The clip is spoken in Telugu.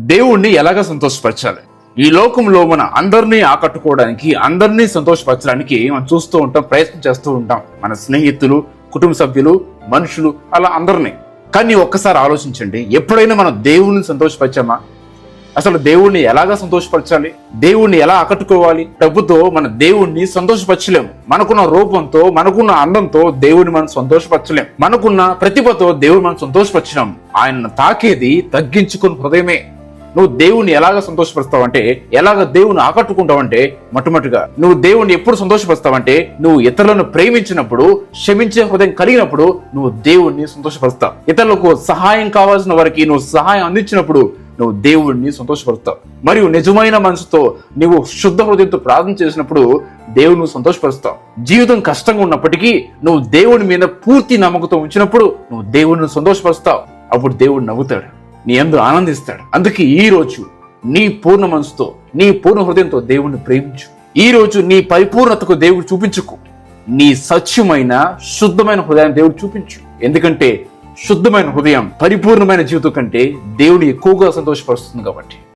దేవుణ్ణి ఎలాగ సంతోషపరచాలి? ఈ లోకంలో మన అందరినీ ఆకట్టుకోవడానికి, అందరినీ సంతోషపరచడానికి మనం చూస్తూ ఉంటాం, ప్రయత్నం చేస్తూ ఉంటాం. మన స్నేహితులు, కుటుంబ సభ్యులు, మనుషులు, అలా అందరినీ. కానీ ఒక్కసారి ఆలోచించండి, ఎప్పుడైనా మనం దేవుణ్ణి సంతోషపరిచామా? అసలు దేవుణ్ణి ఎలాగా సంతోషపరచాలి? దేవుణ్ణి ఎలా ఆకట్టుకోవాలి? డబ్బుతో మన దేవుణ్ణి సంతోషపరచలేము. మనకున్న రూపంతో, మనకున్న అందంతో దేవుని మనం సంతోషపరచలేం. మనకున్న ప్రతిభతో దేవుని మనం సంతోషపరచలేం. ఆయనను తాకేది తగ్గించుకున్న హృదయమే. నువ్వు దేవుణ్ణి ఎలాగ సంతోషపరుస్తావంటే, ఎలాగ దేవుని ఆకట్టుకుంటావంటే, మొట్టమొదటిగా నువ్వు దేవుణ్ణి ఎప్పుడు సంతోషపరుస్తావంటే, నువ్వు ఇతరులను ప్రేమించినప్పుడు, క్షమించే హృదయం కలిగినప్పుడు నువ్వు దేవుణ్ణి సంతోషపరుస్తావు. ఇతరులకు సహాయం కావాల్సిన వారికి నువ్వు సహాయం అందించినప్పుడు నువ్వు దేవుణ్ణి సంతోషపరుస్తావు. మరియు నిజమైన మనసుతో నువ్వు శుద్ధ హృదయంతో ప్రార్థన చేసినప్పుడు దేవుని సంతోషపరుస్తావు. జీవితం కష్టంగా ఉన్నప్పటికీ నువ్వు దేవుని మీద పూర్తి నమ్మకంతో ఉంచినప్పుడు నువ్వు దేవుని సంతోషపరుస్తావు. అప్పుడు దేవుడు నవ్వుతాడు, నీ యందు ఆనందిస్తాడు. అందుకే ఈ రోజు నీ పూర్ణ మనసుతో, నీ పూర్ణ హృదయంతో దేవుణ్ణి ప్రేమించు. ఈ రోజు నీ పరిపూర్ణతకు దేవుడు చూపించుకో. నీ సత్యమైన శుద్ధమైన హృదయాన్ని దేవుడు చూపించు. ఎందుకంటే శుద్ధమైన హృదయం పరిపూర్ణమైన జీవితం కంటే దేవుడు ఎక్కువగా సంతోషపరుస్తుంది కాబట్టి.